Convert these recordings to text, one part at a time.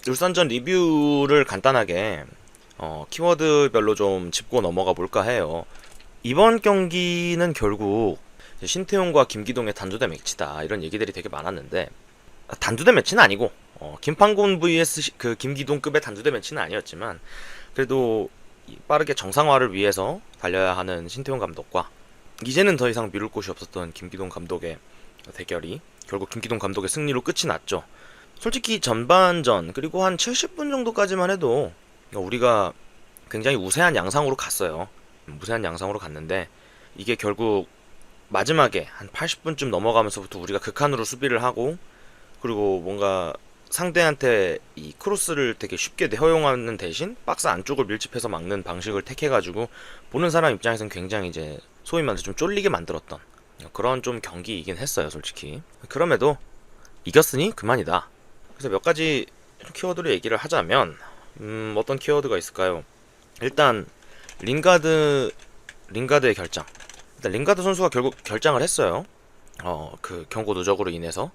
울산전 리뷰를 간단하게 키워드별로 좀 짚고 넘어가 볼까 해요. 이번 경기는 결국 신태용과 김기동의 단두대 매치다 이런 얘기들이 되게 많았는데, 단두대 매치는 아니고 김판곤 vs 그 김기동급의 단두대 매치는 아니었지만, 그래도 빠르게 정상화를 위해서 달려야 하는 신태용 감독과 이제는 더 이상 미룰 곳이 없었던 김기동 감독의 대결이 결국 김기동 감독의 승리로 끝이 났죠. 솔직히 전반전 그리고 한 70분 정도까지만 해도 우리가 굉장히 우세한 양상으로 갔어요. 우세한 양상으로 갔는데, 이게 결국 마지막에 한 80분쯤 넘어가면서부터 우리가 극한으로 수비를 하고, 그리고 뭔가 상대한테 이 크로스를 되게 쉽게 허용하는 대신 박스 안쪽을 밀집해서 막는 방식을 택해가지고 보는 사람 입장에서는 굉장히 이제 소위 말해서 좀 쫄리게 만들었던 그런 좀 경기이긴 했어요, 솔직히. 그럼에도 이겼으니 그만이다. 그래서 몇 가지 키워드를 얘기를 하자면, 어떤 키워드가 있을까요? 일단 링가드의 결장. 일단 링가드 선수가 결국 결장을 했어요. 그 경고 누적으로 인해서.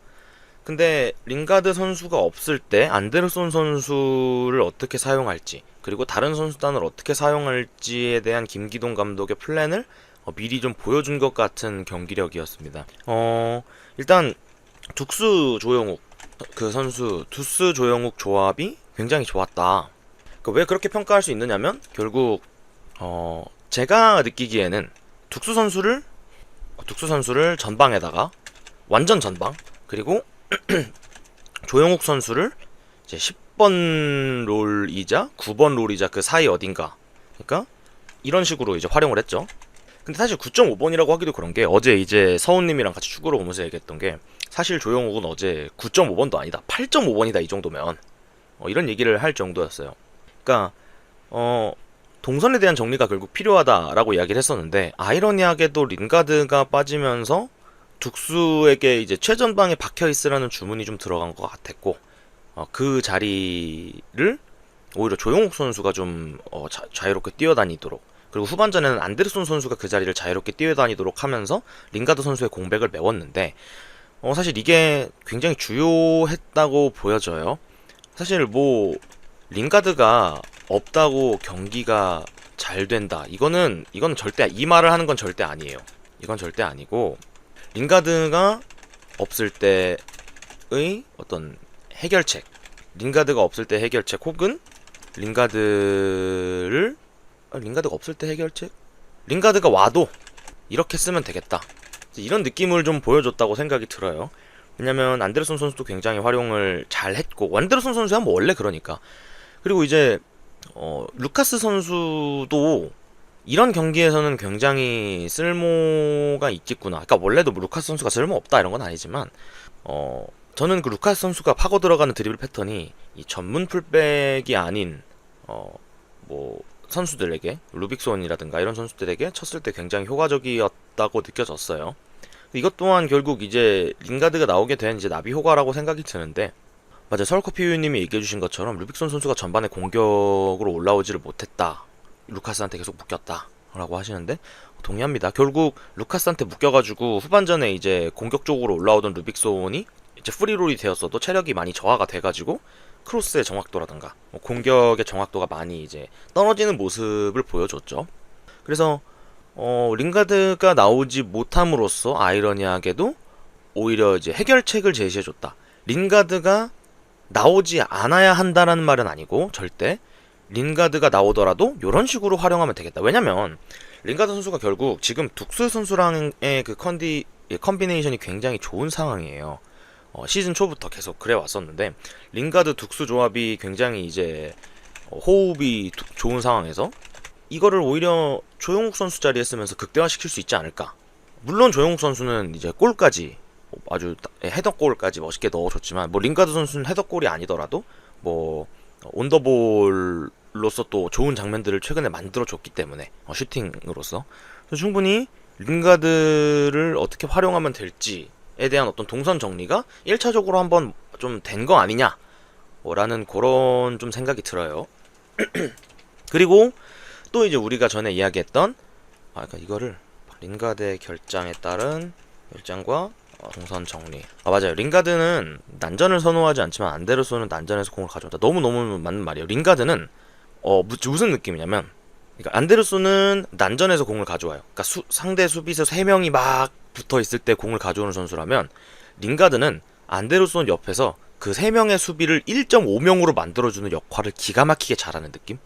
근데 링가드 선수가 없을 때 안데르손 선수를 어떻게 사용할지, 그리고 다른 선수단을 어떻게 사용할지에 대한 김기동 감독의 플랜을 미리 좀 보여준 것 같은 경기력이었습니다. 일단 둑스 조영욱 그 선수, 두스 조영욱 조합이 굉장히 좋았다. 왜 그렇게 평가할 수 있느냐면, 결국 제가 느끼기에는 둑스 선수를 전방에다가 완전 전방, 그리고 조영욱 선수를 이제 10번 롤이자 9번 롤이자 그 사이 어딘가, 그러니까 이런 식으로 이제 활용을 했죠. 근데 사실 9.5번이라고 하기도 그런 게, 어제 이제 서훈님이랑 같이 축구를 보면서 얘기했던 게, 사실 조영욱은 어제 9.5번도 아니다, 8.5번이다 이 정도면, 이런 얘기를 할 정도였어요. 그러니까 동선에 대한 정리가 결국 필요하다라고 이야기를 했었는데, 아이러니하게도 링가드가 빠지면서 둑스에게 이제 최전방에 박혀 있으라는 주문이 좀 들어간 것 같았고, 그 자리를 오히려 조용욱 선수가 좀 자유롭게 뛰어다니도록, 그리고 후반전에는 안데르손 선수가 그 자리를 자유롭게 뛰어다니도록 하면서 링가드 선수의 공백을 메웠는데, 사실 이게 굉장히 주요했다고 보여져요. 사실 뭐 링가드가 없다고 경기가 잘 된다, 이거는 절대, 이 말을 하는 건 절대 아니에요. 이건 절대 아니고, 링가드가 없을 때의 어떤 해결책, 링가드가 없을 때 해결책, 혹은 링가드가 없을 때 해결책? 링가드가 와도 이렇게 쓰면 되겠다, 이런 느낌을 좀 보여줬다고 생각이 들어요. 왜냐면 안데르손 선수도 굉장히 활용을 잘 했고, 안데르손 선수야 뭐 원래 그러니까. 그리고 이제 루카스 선수도 이런 경기에서는 굉장히 쓸모가 있겠구나. 그러니까 원래도 뭐 루카스 선수가 쓸모 없다 이런 건 아니지만, 저는 그 루카스 선수가 파고 들어가는 드리블 패턴이 이 전문 풀백이 아닌 뭐 선수들에게, 루빅손이라든가 이런 선수들에게 쳤을 때 굉장히 효과적이었다고 느껴졌어요. 이것 또한 결국 이제 링가드가 나오게 된 이제 나비 효과라고 생각이 드는데, 맞아, 서울커피우님이 얘기해주신 것처럼 루빅손 선수가 전반에 공격으로 올라오지를 못했다, 루카스한테 계속 묶였다 라고 하시는데, 동의합니다. 결국 루카스한테 묶여가지고 후반전에 이제 공격적으로 올라오던 루빅손이 이제 프리롤이 되었어도 체력이 많이 저하가 돼가지고 크로스의 정확도라든가 공격의 정확도가 많이 이제 떨어지는 모습을 보여줬죠. 그래서 링가드가 나오지 못함으로써 아이러니하게도 오히려 이제 해결책을 제시해줬다. 링가드가 나오지 않아야 한다라는 말은 아니고, 절대 링가드가 나오더라도 이런 식으로 활용하면 되겠다. 왜냐면 링가드 선수가 결국 지금 둑스 선수랑의 그 컨비네이션이 굉장히 좋은 상황이에요. 시즌 초부터 계속 그래 왔었는데, 링가드 둑스 조합이 굉장히 이제 호흡이 좋은 상황에서 이거를 오히려 조용욱 선수 자리에 쓰면서 극대화시킬 수 있지 않을까. 물론 조용욱 선수는 이제 골까지, 아주 헤더골까지 멋있게 넣어줬지만, 뭐 링가드 선수는 헤더골이 아니더라도 뭐 온더볼로서 또 좋은 장면들을 최근에 만들어줬기 때문에, 슈팅으로서 충분히 링가드를 어떻게 활용하면 될지에 대한 어떤 동선 정리가 1차적으로 한번 좀 된 거 아니냐 라는 그런 좀 생각이 들어요. 그리고 또 이제 우리가 전에 이야기했던, 그러니까 이거를 링가드의 결장에 따른 결장과 동선 정리. 맞아요. 링가드는 난전을 선호하지 않지만 안데르손은 난전에서 공을 가져온다. 너무너무 맞는 말이에요. 링가드는 무슨 느낌이냐면, 그러니까 안데르손은 난전에서 공을 가져와요. 그러니까 상대 수비수 3명이 막 붙어있을 때 공을 가져오는 선수라면, 링가드는 안데르손 옆에서 그 3명의 수비를 1.5명으로 만들어주는 역할을 기가 막히게 잘하는 느낌?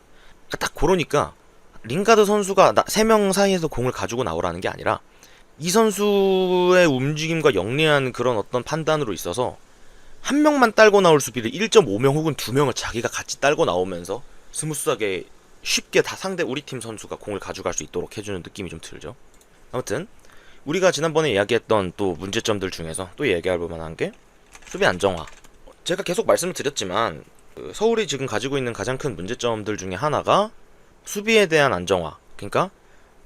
그러니까 딱 그러니까 링가드 선수가 3명 사이에서 공을 가지고 나오라는 게 아니라 이 선수의 움직임과 영리한 그런 어떤 판단으로 있어서 한 명만 딸고 나올 수비를 1.5명 혹은 2명을 자기가 같이 딸고 나오면서 스무스하게 쉽게 다 상대 우리 팀 선수가 공을 가져갈 수 있도록 해주는 느낌이 좀 들죠. 아무튼 우리가 지난번에 이야기했던 또 문제점들 중에서 또 얘기할 만한 게 수비 안정화. 제가 계속 말씀을 드렸지만 서울이 지금 가지고 있는 가장 큰 문제점들 중에 하나가 수비에 대한 안정화. 그러니까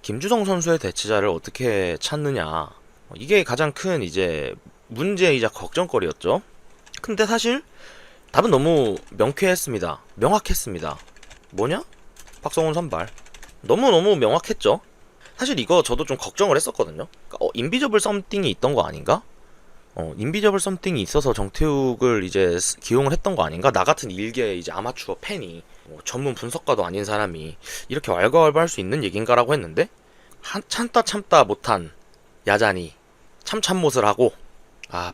김주성 선수의 대체자를 어떻게 찾느냐. 이게 가장 큰 이제 문제이자 걱정거리였죠. 근데 사실 답은 너무 명확했습니다. 뭐냐? 박성훈 선발. 너무너무 명확했죠. 사실 이거 저도 좀 걱정을 했었거든요. 그러니까 인비저블 썸띵이 있던 거 아닌가? 인비저블 썸띵이 있어서 정태욱을 이제 기용을 했던 거 아닌가? 나 같은 일개 이제 아마추어 팬이 전문 분석가도 아닌 사람이 이렇게 왈가왈부할 수 있는 얘긴가라고 했는데 참다 못한 야잔이 참못을 하고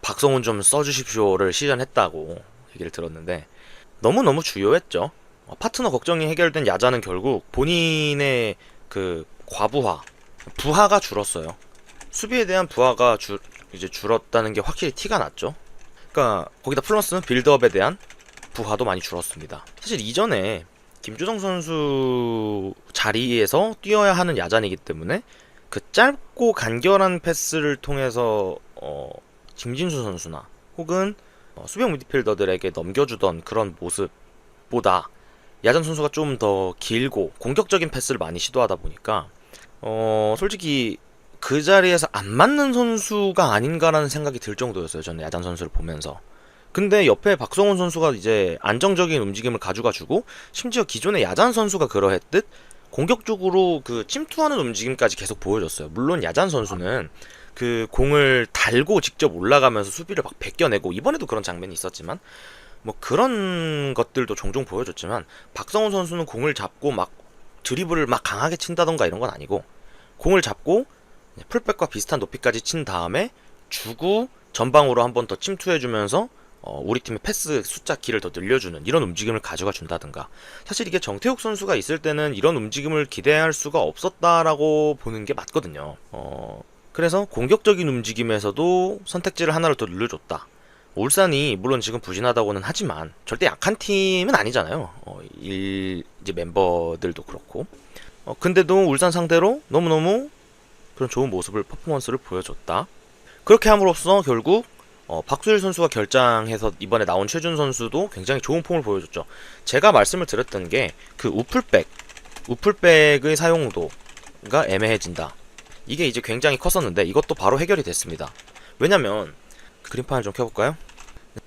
박성훈 좀 써주십시오를 시전했다고 얘기를 들었는데 너무너무 주요했죠. 파트너 걱정이 해결된 야잔은 결국 본인의 그 부하가 줄었어요. 수비에 대한 부하가 이제 줄었다는 게 확실히 티가 났죠. 그러니까 거기다 플러스 빌드업에 대한 부하도 많이 줄었습니다. 사실 이전에 김주성 선수 자리에서 뛰어야 하는 야잔이기 때문에 그 짧고 간결한 패스를 통해서 김진수 선수나 혹은 수비형 미드필더들에게 넘겨주던 그런 모습보다 야잔 선수가 좀 더 길고 공격적인 패스를 많이 시도하다 보니까 솔직히 그 자리에서 안 맞는 선수가 아닌가라는 생각이 들 정도였어요. 저는 야잔 선수를 보면서. 근데 옆에 박성훈 선수가 이제 안정적인 움직임을 가져가주고 심지어 기존의 야잔 선수가 그러했듯 공격적으로 그 침투하는 움직임까지 계속 보여줬어요. 물론 야잔 선수는 그 공을 달고 직접 올라가면서 수비를 막 베껴내고 이번에도 그런 장면이 있었지만 뭐 그런 것들도 종종 보여줬지만 박성훈 선수는 공을 잡고 막 드리블을 막 강하게 친다던가 이런 건 아니고 공을 잡고 풀백과 비슷한 높이까지 친 다음에 주고 전방으로 한 번 더 침투해주면서 우리 팀의 패스 숫자 길을 더 늘려주는 이런 움직임을 가져가 준다든가. 사실 이게 정태욱 선수가 있을 때는 이런 움직임을 기대할 수가 없었다라고 보는 게 맞거든요. 그래서 공격적인 움직임에서도 선택지를 하나를 더 늘려줬다. 울산이 물론 지금 부진하다고는 하지만 절대 약한 팀은 아니잖아요. 이제 멤버들도 그렇고. 근데도 울산 상대로 너무너무 그런 좋은 퍼포먼스를 보여줬다. 그렇게 함으로써 결국 박수일 선수가 결장해서 이번에 나온 최준 선수도 굉장히 좋은 폼을 보여줬죠. 제가 말씀을 드렸던 게 그 우풀백의 사용도가 애매해진다. 이게 이제 굉장히 컸었는데 이것도 바로 해결이 됐습니다. 왜냐면 그림판을 좀 켜볼까요?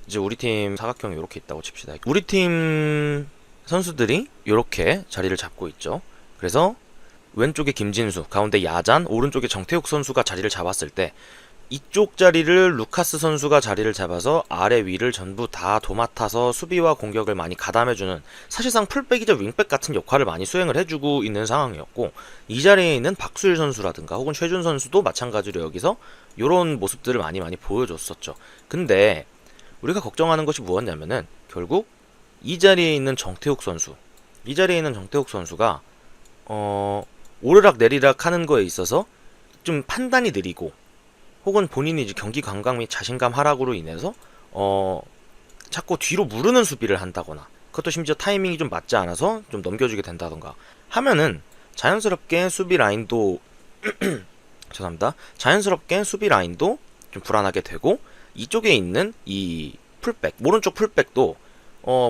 이제 우리 팀 사각형이 이렇게 있다고 칩시다. 우리 팀 선수들이 이렇게 자리를 잡고 있죠. 그래서 왼쪽에 김진수, 가운데 야잔, 오른쪽에 정태욱 선수가 자리를 잡았을 때 이쪽 자리를 루카스 선수가 자리를 잡아서 아래 위를 전부 다 도맡아서 수비와 공격을 많이 가담해주는 사실상 풀백이자 윙백 같은 역할을 많이 수행을 해주고 있는 상황이었고 이 자리에 있는 박수일 선수라든가 혹은 최준 선수도 마찬가지로 여기서 이런 모습들을 많이 보여줬었죠. 근데 우리가 걱정하는 것이 무엇냐면은 결국 이 자리에 있는 정태욱 선수가 오르락 내리락 하는 거에 있어서 좀 판단이 느리고 혹은 본인이 이제 경기 감각 및 자신감 하락으로 인해서 자꾸 뒤로 무르는 수비를 한다거나 그것도 심지어 타이밍이 좀 맞지 않아서 좀 넘겨주게 된다던가 하면은 자연스럽게 수비 라인도 자연스럽게 수비 라인도 좀 불안하게 되고 이쪽에 있는 이 풀백, 오른쪽 풀백도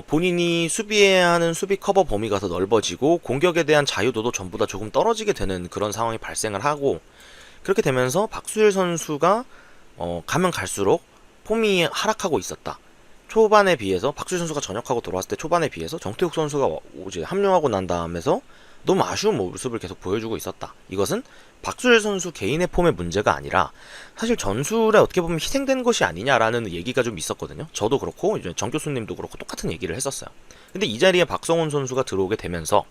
본인이 수비해야 하는 수비 커버 범위가 더 넓어지고 공격에 대한 자유도도 전부 다 조금 떨어지게 되는 그런 상황이 발생을 하고 그렇게 되면서 박수일 선수가 가면 갈수록 폼이 하락하고 있었다. 초반에 비해서 박수일 선수가 전역하고 돌아왔을 때 초반에 비해서 정태욱 선수가 이제 합류하고 난 다음에서 너무 아쉬운 모습을 계속 보여주고 있었다. 이것은 박수일 선수 개인의 폼의 문제가 아니라 사실 전술에 어떻게 보면 희생된 것이 아니냐라는 얘기가 좀 있었거든요. 저도 그렇고 이제 정 교수님도 그렇고 똑같은 얘기를 했었어요. 근데 이 자리에 박성훈 선수가 들어오게 되면서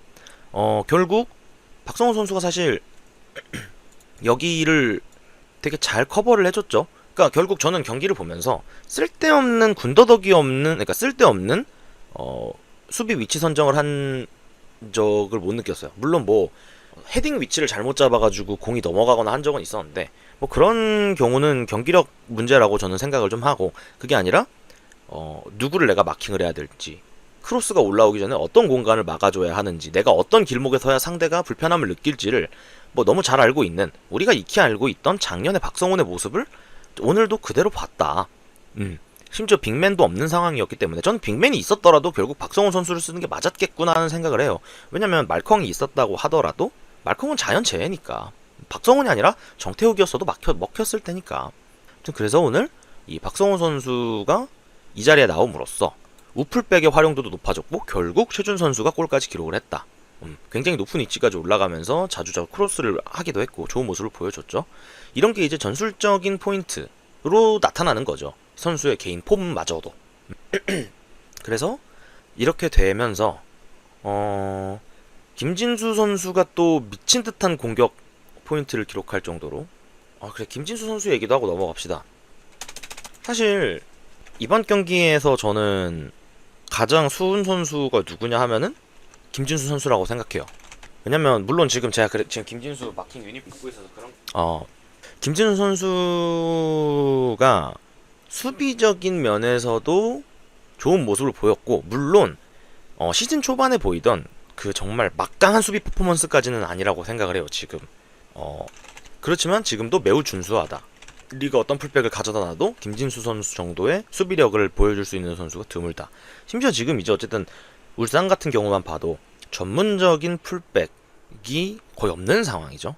결국 박성훈 선수가 사실 여기를 되게 잘 커버를 해줬죠. 그러니까 결국 저는 경기를 보면서 쓸데없는 군더더기 없는, 그러니까 쓸데없는 수비 위치 선정을 한 적을 못 느꼈어요. 물론 뭐 헤딩 위치를 잘못 잡아가지고 공이 넘어가거나 한 적은 있었는데 뭐 그런 경우는 경기력 문제라고 저는 생각을 좀 하고, 그게 아니라 누구를 내가 마킹을 해야 될지, 크로스가 올라오기 전에 어떤 공간을 막아줘야 하는지, 내가 어떤 길목에 서야 상대가 불편함을 느낄지를 뭐 너무 잘 알고 있는, 우리가 익히 알고 있던 작년의 박성훈의 모습을 오늘도 그대로 봤다. 심지어 빅맨도 없는 상황이었기 때문에 저는 빅맨이 있었더라도 결국 박성훈 선수를 쓰는 게 맞았겠구나 하는 생각을 해요. 왜냐면 말컹이 있었다고 하더라도 말컹은 자연재해니까, 박성훈이 아니라 정태욱이었어도 먹혔을 테니까. 그래서 오늘 이 박성훈 선수가 이 자리에 나옴으로써 우풀백의 활용도도 높아졌고 결국 최준 선수가 골까지 기록을 했다. 굉장히 높은 위치까지 올라가면서 자주자주 크로스를 하기도 했고 좋은 모습을 보여줬죠. 이런 게 이제 전술적인 포인트로 나타나는 거죠. 선수의 개인 폼마저도. 그래서 이렇게 되면서 김진수 선수가 또 미친 듯한 공격 포인트를 기록할 정도로, 그래 김진수 선수 얘기도 하고 넘어갑시다. 사실 이번 경기에서 저는 가장 수훈 선수가 누구냐 하면은 김진수 선수라고 생각해요. 왜냐면 물론 지금 제가 지금 김진수 마킹 유니폼 입고 있어서 그런 김진수 선수가 수비적인 면에서도 좋은 모습을 보였고, 물론 시즌 초반에 보이던 그 정말 막강한 수비 퍼포먼스까지는 아니라고 생각을 해요 지금. 그렇지만 지금도 매우 준수하다. 리그 어떤 풀백을 가져다 놔도 김진수 선수 정도의 수비력을 보여줄 수 있는 선수가 드물다. 심지어 지금 이제 어쨌든 울산 같은 경우만 봐도 전문적인 풀백이 거의 없는 상황이죠.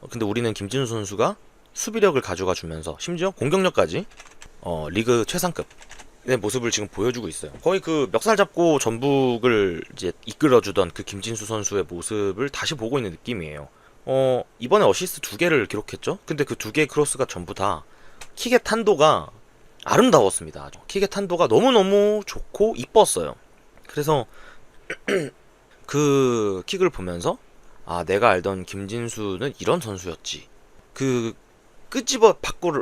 근데 우리는 김진수 선수가 수비력을 가져가 주면서 심지어 공격력까지 리그 최상급의 모습을 지금 보여주고 있어요. 거의 그 멱살 잡고 전북을 이제 이끌어주던 그 김진수 선수의 모습을 다시 보고 있는 느낌이에요. 이번에 어시스트 2개를 기록했죠. 근데 그 2개의 크로스가 전부 다 킥의 탄도가 아름다웠습니다. 킥의 탄도가 너무너무 좋고 이뻤어요. 그래서 그 킥을 보면서 내가 알던 김진수는 이런 선수였지. 그 끄집어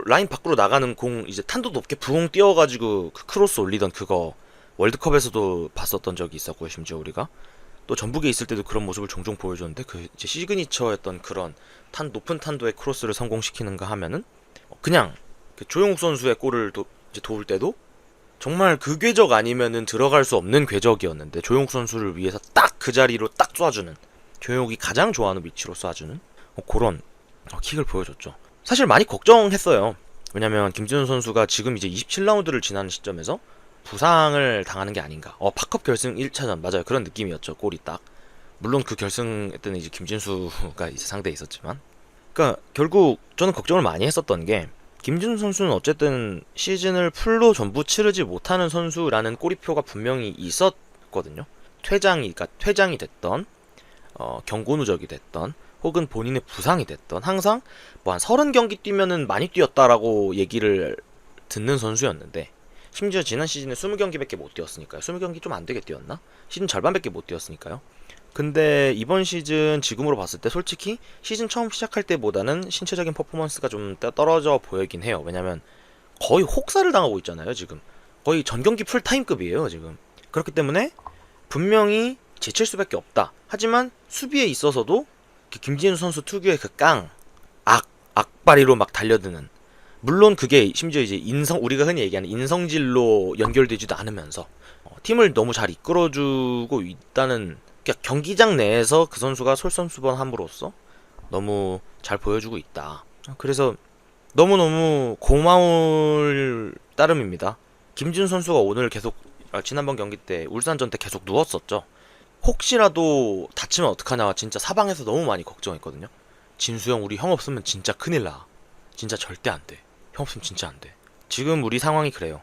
라인 밖으로 나가는 공 이제 탄도 높게 부웅 뛰어가지고 그 크로스 올리던 그거 월드컵에서도 봤었던 적이 있었고요. 심지어 우리가 또 전북에 있을 때도 그런 모습을 종종 보여줬는데, 그 이제 시그니처였던 그런 높은 탄도의 크로스를 성공시키는가 하면은 그냥 그 조용욱 선수의 골을 이제 도울 때도 정말 그 궤적 아니면은 들어갈 수 없는 궤적이었는데 조용욱 선수를 위해서 딱 그 자리로 딱 쏴주는, 조용욱이 가장 좋아하는 위치로 쏴주는 그런 킥을 보여줬죠. 사실 많이 걱정했어요. 왜냐면 김진훈 선수가 지금 이제 27라운드를 지나는 시점에서 부상을 당하는 게 아닌가. 파컵 결승 1차전 맞아요. 그런 느낌이었죠. 골이 딱. 물론 그 결승 때는 이제 김진수가 이제 상대에 있었지만, 그러니까 결국 저는 걱정을 많이 했었던 게, 김진수 선수는 어쨌든 시즌을 풀로 전부 치르지 못하는 선수라는 꼬리표가 분명히 있었거든요. 그러니까 퇴장이 됐던, 경고 누적이 됐던, 혹은 본인의 부상이 됐던, 항상 뭐 한 30경기 뛰면은 많이 뛰었다라고 얘기를 듣는 선수였는데, 심지어 지난 시즌에 20경기밖에 못 뛰었으니까요. 20경기 좀 안 되게 뛰었나? 시즌 절반밖에 못 뛰었으니까요. 근데 이번 시즌 지금으로 봤을 때 솔직히 시즌 처음 시작할 때보다는 신체적인 퍼포먼스가 좀 떨어져 보이긴 해요. 왜냐면 거의 혹사를 당하고 있잖아요. 지금 거의 전경기 풀타임급이에요 지금. 그렇기 때문에 분명히 제칠 수밖에 없다. 하지만 수비에 있어서도 김진수 선수 특유의 그 악바리로 막 달려드는, 물론 그게 심지어 이제 우리가 흔히 얘기하는 인성질로 연결되지도 않으면서 팀을 너무 잘 이끌어주고 있다는, 그러니까 경기장 내에서 그 선수가 솔선수범함으로써 너무 잘 보여주고 있다. 그래서 너무너무 고마울 따름입니다. 김진 선수가 오늘 계속 지난번 경기 때 울산전 때 계속 누웠었죠. 혹시라도 다치면 어떡하나 진짜 사방에서 너무 많이 걱정했거든요. 진수형, 우리 형 없으면 진짜 큰일 나. 진짜 절대 안 돼. 형 없으면 진짜 안 돼. 지금 우리 상황이 그래요.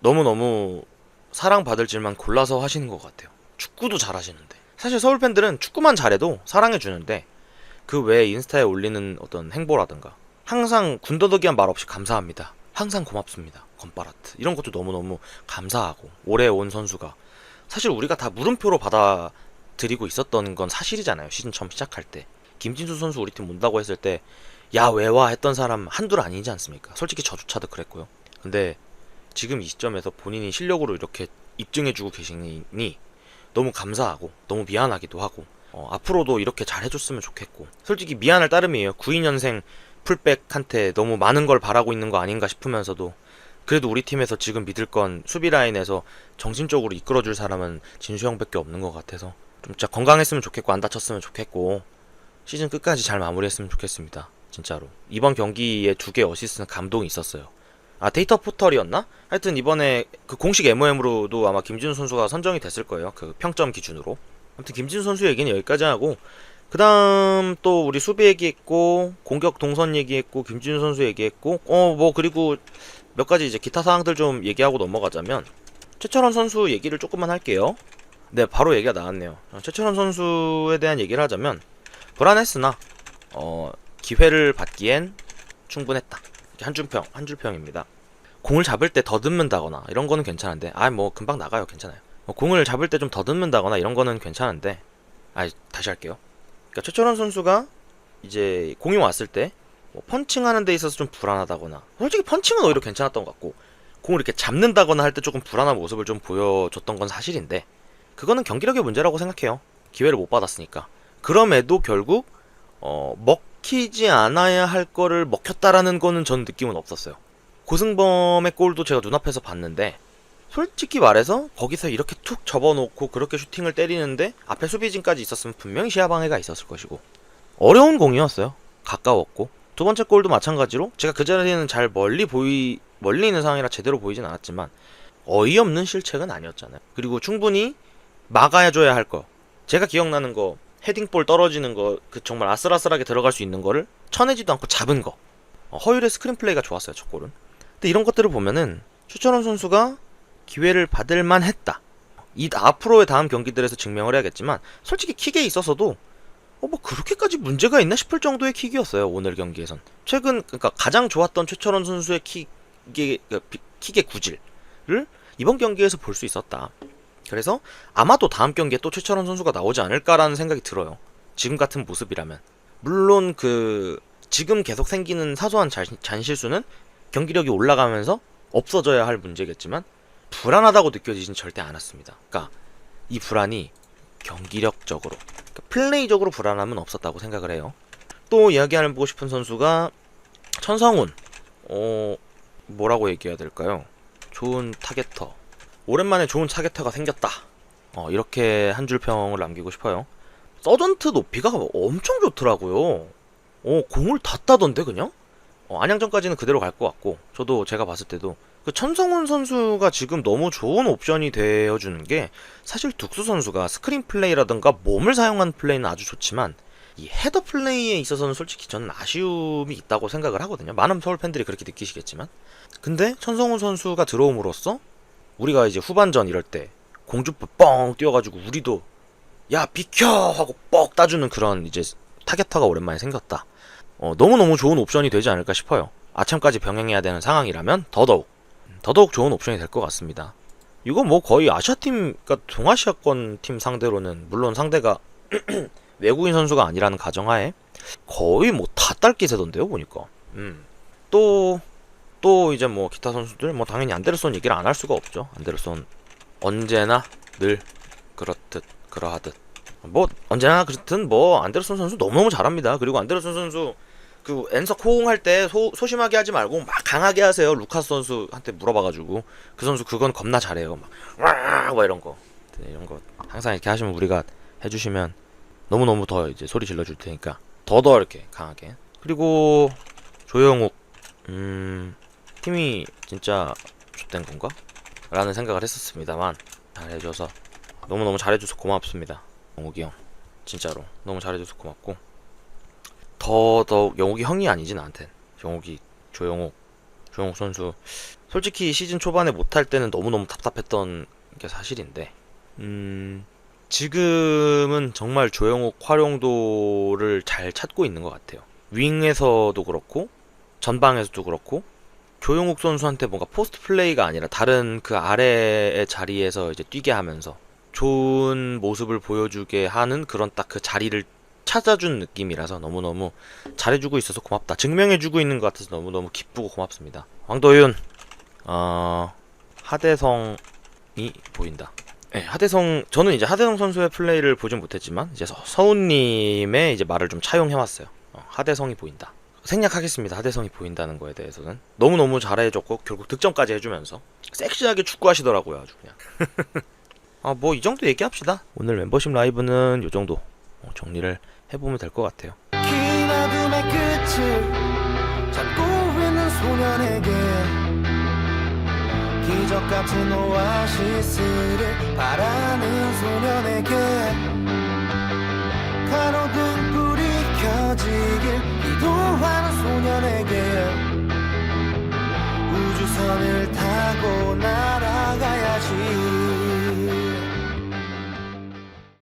너무너무 사랑받을 질만 골라서 하시는 것 같아요. 축구도 잘하시는데. 사실 서울 팬들은 축구만 잘해도 사랑해주는데 그 외에 인스타에 올리는 어떤 행보라든가 항상 군더더기한 말 없이 감사합니다. 항상 고맙습니다. 건빠라트. 이런 것도 너무너무 감사하고 오래 온 선수가 사실 우리가 다 물음표로 받아들이고 있었던 건 사실이잖아요. 시즌 처음 시작할 때. 김진수 선수 우리 팀 온다고 했을 때 야 왜 와 했던 사람 한둘 아니지 않습니까? 솔직히 저조차도 그랬고요. 근데 지금 이 시점에서 본인이 실력으로 이렇게 입증해주고 계시니 너무 감사하고 너무 미안하기도 하고 앞으로도 이렇게 잘 해줬으면 좋겠고 솔직히 미안할 따름이에요. 92년생 풀백한테 너무 많은 걸 바라고 있는 거 아닌가 싶으면서도 그래도 우리 팀에서 지금 믿을 건 수비 라인에서 정신적으로 이끌어줄 사람은 진수 형밖에 없는 것 같아서 좀 진짜 건강했으면 좋겠고 안 다쳤으면 좋겠고 시즌 끝까지 잘 마무리했으면 좋겠습니다. 진짜로 이번 경기에 2개 어시스트는 감동이 있었어요. 아 데이터 포털이었나? 하여튼 이번에 그 공식 MOM으로도 아마 김진수 선수가 선정이 됐을 거예요. 그 평점 기준으로. 아무튼 김진수 선수 얘기는 여기까지 하고 그 다음 또 우리 수비 얘기했고 공격 동선 얘기했고 김진수 선수 얘기했고 뭐 그리고 몇 가지 이제 기타 사항들 좀 얘기하고 넘어가자면 최철원 선수 얘기를 조금만 할게요. 네 바로 얘기가 나왔네요. 최철원 선수에 대한 얘기를 하자면 불안했으나 기회를 받기엔 충분했다. 한 줄평입니다. 공을 잡을 때 더듬는다거나 이런 거는 괜찮은데 뭐 금방 나가요. 괜찮아요. 공을 잡을 때 좀 더듬는다거나 이런 거는 괜찮은데 다시 할게요. 그러니까 최철원 선수가 이제 공이 왔을 때 뭐 펀칭하는 데 있어서 좀 불안하다거나 솔직히 펀칭은 오히려 괜찮았던 것 같고 공을 이렇게 잡는다거나 할 때 조금 불안한 모습을 좀 보여줬던 건 사실인데 그거는 경기력의 문제라고 생각해요. 기회를 못 받았으니까. 그럼에도 결국 먹히지 않아야 할 거를 먹혔다라는 거는 전 느낌은 없었어요. 고승범의 골도 제가 눈앞에서 봤는데 솔직히 말해서 거기서 이렇게 툭 접어놓고 그렇게 슈팅을 때리는데 앞에 수비진까지 있었으면 분명히 시야방해가 있었을 것이고 어려운 공이었어요. 가까웠고 두 번째 골도 마찬가지로 제가 그 자리에는 잘 멀리 있는 상황이라 제대로 보이진 않았지만 어이없는 실책은 아니었잖아요. 그리고 충분히 막아줘야 할 거 제가 기억나는 거 헤딩볼 떨어지는 거 그 정말 아슬아슬하게 들어갈 수 있는 거를 쳐내지도 않고 잡은 거 허율의 스크린 플레이가 좋았어요. 첫 골은. 근데 이런 것들을 보면은 최철원 선수가 기회를 받을 만했다. 이 앞으로의 다음 경기들에서 증명을 해야겠지만 솔직히 킥에 있어서도 뭐 그렇게까지 문제가 있나 싶을 정도의 킥이었어요. 오늘 경기에선 최근 그러니까 가장 좋았던 최철원 선수의 킥의 구질을 이번 경기에서 볼 수 있었다. 그래서 아마도 다음 경기에 또 최철원 선수가 나오지 않을까라는 생각이 들어요. 지금 같은 모습이라면. 물론 지금 계속 생기는 사소한 잔실수는 경기력이 올라가면서 없어져야 할 문제겠지만 불안하다고 느껴지진 절대 않았습니다. 그러니까 이 불안이 경기력적으로 그러니까 플레이적으로 불안함은 없었다고 생각을 해요. 또 이야기해보고 싶은 선수가 천성훈. 뭐라고 얘기해야 될까요? 좋은 타겟터. 오랜만에 좋은 타겟터가 생겼다. 이렇게 한 줄 평을 남기고 싶어요. 서전트 높이가 엄청 좋더라고요. 공을 다 따던데 그냥? 안양전까지는 그대로 갈 것 같고 저도 제가 봤을 때도 그 천성훈 선수가 지금 너무 좋은 옵션이 되어주는 게 사실 둑수 선수가 스크린 플레이라든가 몸을 사용한 플레이는 아주 좋지만 이 헤더 플레이에 있어서는 솔직히 저는 아쉬움이 있다고 생각을 하거든요. 많은 서울 팬들이 그렇게 느끼시겠지만 근데 천성훈 선수가 들어옴으로써 우리가 이제 후반전 이럴 때 공주부 뻥 뛰어가지고 우리도 야 비켜 하고 뻑 따주는 그런 이제 타겟터가 오랜만에 생겼다. 너무너무 좋은 옵션이 되지 않을까 싶어요. 아챔까지 병행해야 되는 상황이라면 더더욱 좋은 옵션이 될 것 같습니다. 이거 뭐 거의 아시아팀, 그러니까 동아시아권 팀 상대로는 물론 상대가 외국인 선수가 아니라는 가정하에 거의 뭐 다 딸기세던데요 보니까. 또 이제 뭐 기타 선수들 뭐 당연히 안데르손 얘기를 안 할 수가 없죠. 안데르손 언제나 늘 그렇듯 그러하듯 뭐 언제나 그렇듯 뭐 안데르손 선수 너무너무 잘합니다. 그리고 안데르손 선수 그 엔석 호응할 때 소심하게 하지 말고 막 강하게 하세요. 루카스 선수한테 물어봐가지고 그 선수 그건 겁나 잘해요. 막 이런 거 항상 이렇게 하시면 우리가 해주시면 너무너무 더 이제 소리 질러줄 테니까 더더 이렇게 강하게. 그리고 조영욱 팀이 진짜 X된 건가? 라는 생각을 했었습니다만 잘해줘서 너무너무 잘해줘서 고맙습니다. 영욱이 형 진짜로 너무 잘해줘서 고맙고 더더욱 영욱이 형이 아니지 나한텐 조영욱 선수 솔직히 시즌 초반에 못할 때는 너무너무 답답했던 게 사실인데, 지금은 정말 조영욱 활용도를 잘 찾고 있는 것 같아요. 윙에서도 그렇고 전방에서도 그렇고 조영욱 선수한테 뭔가 포스트 플레이가 아니라 다른 그 아래의 자리에서 이제 뛰게 하면서 좋은 모습을 보여주게 하는 그런 딱 그 자리를 찾아준 느낌이라서 너무너무 잘해주고 있어서 고맙다. 증명해주고 있는 것 같아서 너무너무 기쁘고 고맙습니다. 황도윤, 하대성이 보인다. 네, 하대성, 저는 이제 하대성 선수의 플레이를 보진 못했지만 이제 서훈님의 이제 말을 좀 차용해왔어요. 하대성이 보인다. 생략하겠습니다. 하대성이 보인다는 거에 대해서는 너무너무 잘해줬고 결국 득점까지 해주면서 섹시하게 축구하시더라고요. 아주 그냥. 뭐 이 정도 얘기합시다. 오늘 멤버십 라이브는 이 정도 정리를 해보면 될 것 같아요. 긴 어둠의 끝을 잡고 있는 소년에게 기적 같은 오아시스를 바라는 소년에게 가로등 불이 켜지길 기도하는 소년에게 우주선을